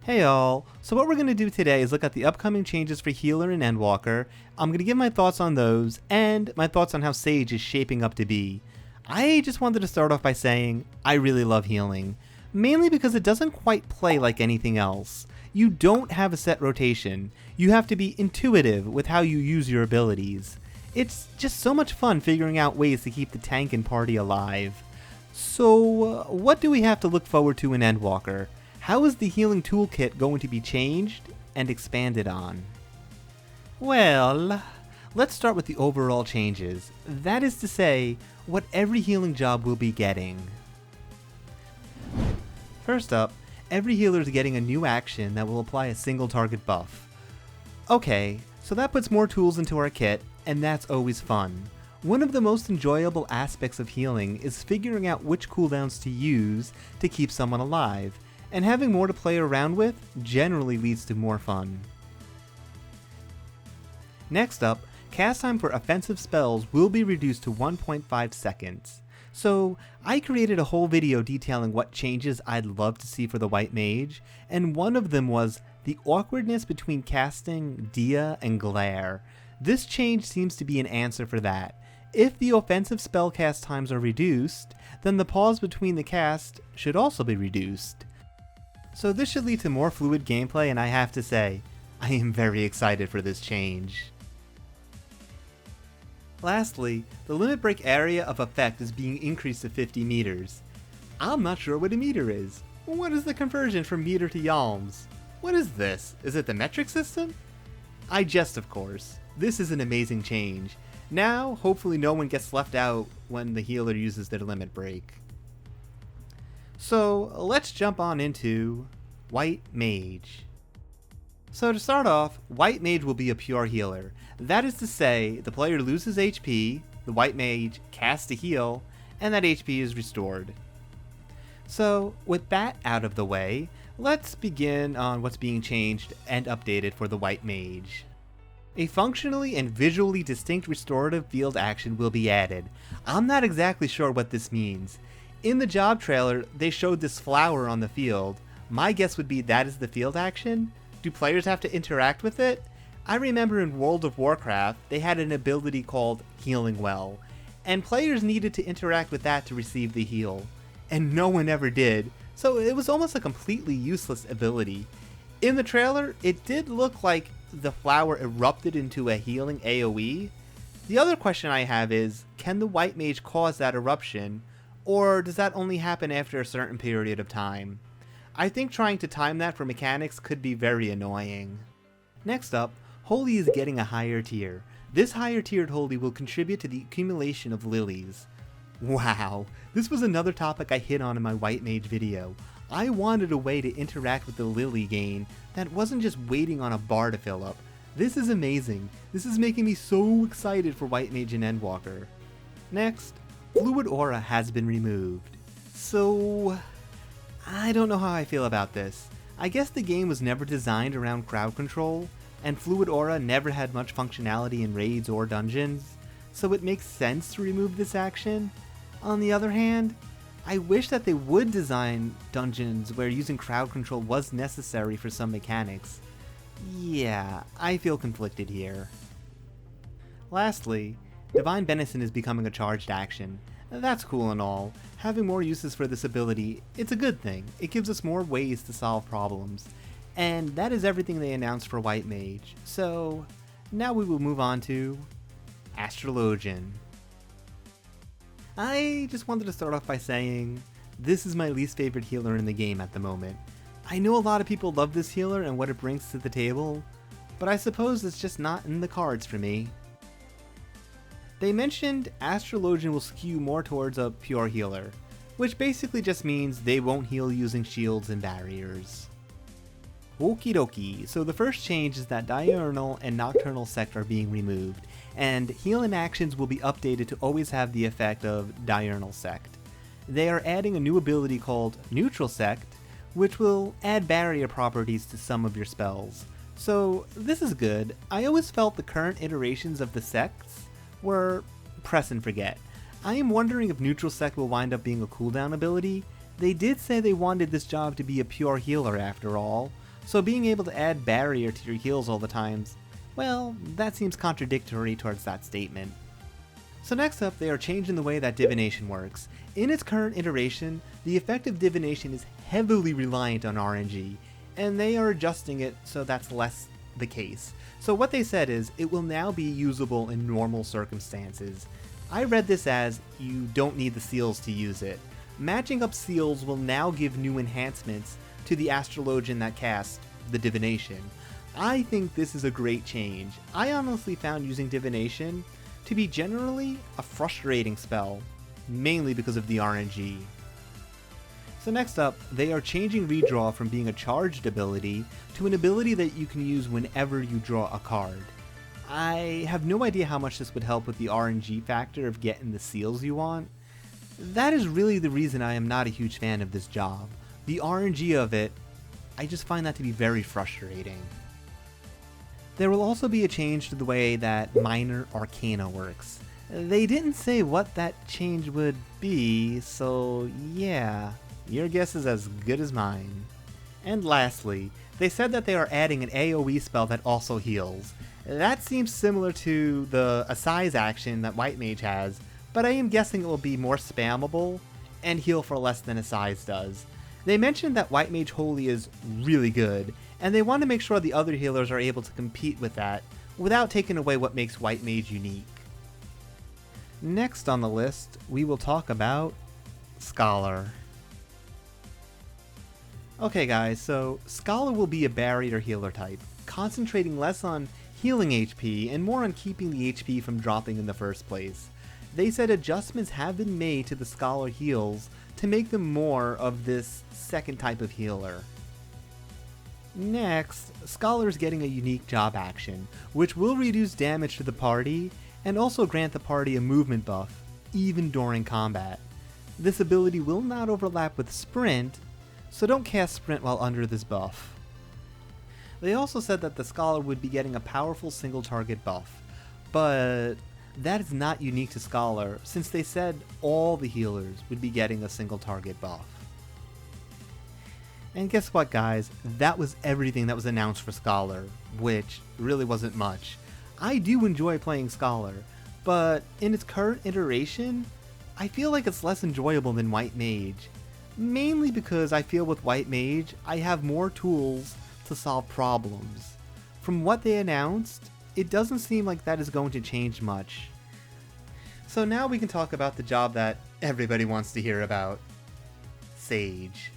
Hey all, so what we're going to do today is look at the upcoming changes for Healer and Endwalker. I'm going to give my thoughts on those, and my thoughts on how Sage is shaping up to be. I just wanted to start off by saying, I really love healing. Mainly because it doesn't quite play like anything else. You don't have a set rotation. You have to be intuitive with how you use your abilities. It's just so much fun figuring out ways to keep the tank and party alive. So, what do we have to look forward to in Endwalker? How is the healing toolkit going to be changed and expanded on? Well, let's start with the overall changes. That is to say, what every healing job will be getting. First up, every healer is getting a new action that will apply a single target buff. Okay, so that puts more tools into our kit, and that's always fun. One of the most enjoyable aspects of healing is figuring out which cooldowns to use to keep someone alive, and having more to play around with generally leads to more fun. Next up, cast time for offensive spells will be reduced to 1.5 seconds. So, I created a whole video detailing what changes I'd love to see for the White Mage, and one of them was the awkwardness between casting Dia and Glare. This change seems to be an answer for that. If the offensive spell cast times are reduced, then the pause between the cast should also be reduced. So this should lead to more fluid gameplay, and I have to say, I am very excited for this change. Lastly, the limit break area of effect is being increased to 50 meters. I'm not sure what a meter is. What is the conversion from meter to yalms? What is this? Is it the metric system? I jest, of course. This is an amazing change. Now, hopefully no one gets left out when the healer uses their limit break. So, let's jump on into White Mage. So to start off, White Mage will be a pure healer. That is to say, the player loses HP, the White Mage casts a heal, and that HP is restored. So, with that out of the way, let's begin on what's being changed and updated for the White Mage. A functionally and visually distinct restorative field action will be added. I'm not exactly sure what this means. In the job trailer, they showed this flower on the field. My guess would be that is the field action? Do players have to interact with it? I remember in World of Warcraft, they had an ability called Healing Well, and players needed to interact with that to receive the heal. And no one ever did, so it was almost a completely useless ability. In the trailer, it did look like the flower erupted into a healing AoE. The other question I have is, can the White Mage cause that eruption? Or does that only happen after a certain period of time? I think trying to time that for mechanics could be very annoying. Next up, Holy is getting a higher tier. This higher tiered Holy will contribute to the accumulation of lilies. Wow, this was another topic I hit on in my White Mage video. I wanted a way to interact with the lily gain that wasn't just waiting on a bar to fill up. This is amazing. This is making me so excited for White Mage and Endwalker. Next, Fluid Aura has been removed. So, I don't know how I feel about this. I guess the game was never designed around crowd control, and Fluid Aura never had much functionality in raids or dungeons, so it makes sense to remove this action. On the other hand, I wish that they would design dungeons where using crowd control was necessary for some mechanics. Yeah, I feel conflicted here. Lastly, Divine Benison is becoming a charged action. That's cool and all. Having more uses for this ability, it's a good thing. It gives us more ways to solve problems. And that is everything they announced for White Mage. So, now we will move on to Astrologian. I just wanted to start off by saying, this is my least favorite healer in the game at the moment. I know a lot of people love this healer and what it brings to the table, but I suppose it's just not in the cards for me. They mentioned Astrologian will skew more towards a pure healer, which basically just means they won't heal using shields and barriers. Okie dokie, so the first change is that Diurnal and Nocturnal Sect are being removed, and healing actions will be updated to always have the effect of Diurnal Sect. They are adding a new ability called Neutral Sect, which will add barrier properties to some of your spells. So this is good. I always felt the current iterations of the sects were press and forget. I am wondering if Neutral Sect will wind up being a cooldown ability. They did say they wanted this job to be a pure healer after all, So being able to add barrier to your heals all the times, well, that seems contradictory towards that statement. So next up, they are changing the way that divination works. In its current iteration, the effect of divination is heavily reliant on RNG, and they are adjusting it so that's less the case. So what they said is, it will now be usable in normal circumstances. I read this as, you don't need the seals to use it. Matching up seals will now give new enhancements to the Astrologian that cast the divination. I think this is a great change. I honestly found using divination to be generally a frustrating spell, mainly because of the RNG. So next up, they are changing redraw from being a charged ability to an ability that you can use whenever you draw a card. I have no idea how much this would help with the RNG factor of getting the seals you want. That is really the reason I am not a huge fan of this job. The RNG of it, I just find that to be very frustrating. There will also be a change to the way that minor arcana works. They didn't say what that change would be, so yeah, your guess is as good as mine. And lastly, they said that they are adding an AoE spell that also heals. That seems similar to the Assize action that White Mage has, but I am guessing it will be more spammable and heal for less than Assize does. They mentioned that White Mage Holy is really good, and they want to make sure the other healers are able to compete with that without taking away what makes White Mage unique. Next on the list, we will talk about Scholar. Okay guys, so Scholar will be a barrier healer type, concentrating less on healing HP and more on keeping the HP from dropping in the first place. They said adjustments have been made to the Scholar heals to make them more of this second type of healer. Next, Scholar is getting a unique job action, which will reduce damage to the party and also grant the party a movement buff, even during combat. This ability will not overlap with Sprint, so don't cast Sprint while under this buff. They also said that the Scholar would be getting a powerful single target buff, but that is not unique to Scholar, since they said all the healers would be getting a single target buff. And guess what guys, that was everything that was announced for Scholar, which really wasn't much. I do enjoy playing Scholar, but in its current iteration, I feel like it's less enjoyable than White Mage. Mainly because I feel with White Mage, I have more tools to solve problems. From what they announced, it doesn't seem like that is going to change much. So now we can talk about the job that everybody wants to hear about. Sage.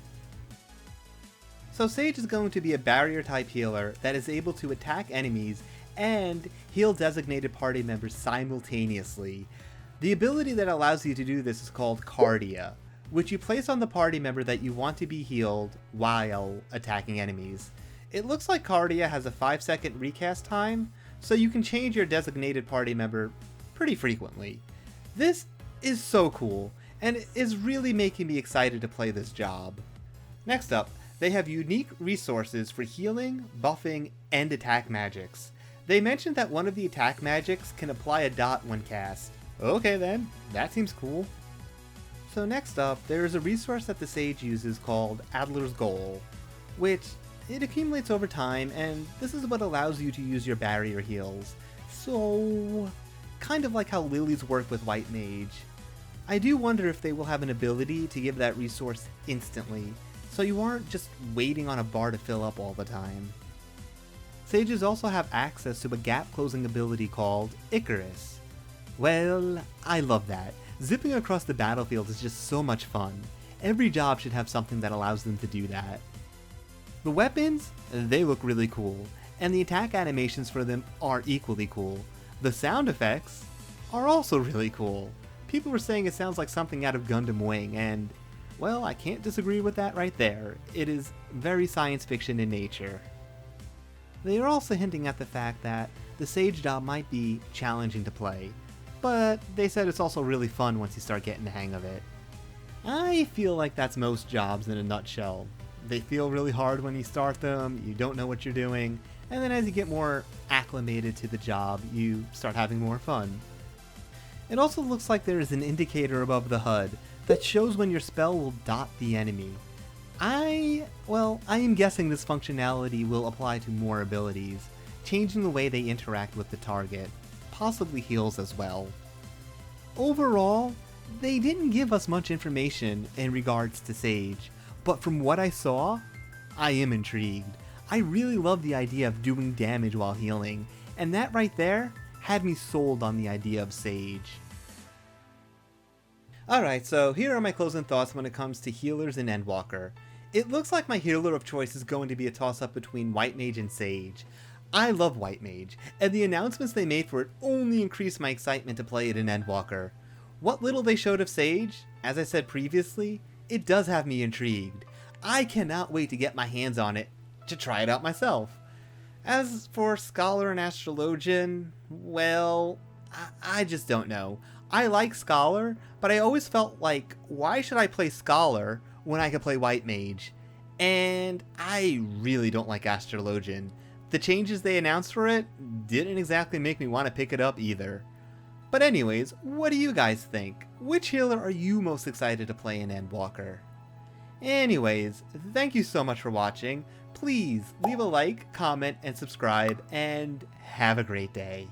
So Sage is going to be a barrier type healer that is able to attack enemies and heal designated party members simultaneously. The ability that allows you to do this is called Cardia, which you place on the party member that you want to be healed while attacking enemies. It looks like Cardia has a 5-second recast time, so you can change your designated party member pretty frequently. This is so cool, and it is really making me excited to play this job. Next up, they have unique resources for healing, buffing, and attack magics. They mentioned that one of the attack magics can apply a dot when cast. Okay then, that seems cool. So next up, there is a resource that the Sage uses called Adler's Goal, which it accumulates over time, and this is what allows you to use your barrier heals. So, kind of like how lilies work with White Mage. I do wonder if they will have an ability to give that resource instantly, so you aren't just waiting on a bar to fill up all the time. Sages also have access to a gap-closing ability called Icarus. Well, I love that. Zipping across the battlefield is just so much fun. Every job should have something that allows them to do that. The weapons, they look really cool, and the attack animations for them are equally cool. The sound effects are also really cool. People were saying it sounds like something out of Gundam Wing, and, well, I can't disagree with that right there. It is very science fiction in nature. They are also hinting at the fact that the Sage job might be challenging to play, but they said it's also really fun once you start getting the hang of it. I feel like that's most jobs in a nutshell. They feel really hard when you start them, you don't know what you're doing, and then as you get more acclimated to the job, you start having more fun. It also looks like there is an indicator above the HUD that shows when your spell will dot the enemy. I am guessing this functionality will apply to more abilities, changing the way they interact with the target, possibly heals as well. Overall, they didn't give us much information in regards to Sage, but from what I saw, I am intrigued. I really love the idea of doing damage while healing, and that right there had me sold on the idea of Sage. Alright, so here are my closing thoughts when it comes to healers in Endwalker. It looks like my healer of choice is going to be a toss-up between White Mage and Sage. I love White Mage, and the announcements they made for it only increased my excitement to play it in Endwalker. What little they showed of Sage, as I said previously, it does have me intrigued. I cannot wait to get my hands on it, to try it out myself. As for Scholar and Astrologian, well, I just don't know. I like Scholar, but I always felt like, why should I play Scholar when I could play White Mage? And I really don't like Astrologian. The changes they announced for it didn't exactly make me want to pick it up either. But anyways, what do you guys think? Which healer are you most excited to play in Endwalker? Anyways, thank you so much for watching. Please leave a like, comment, and subscribe, and have a great day.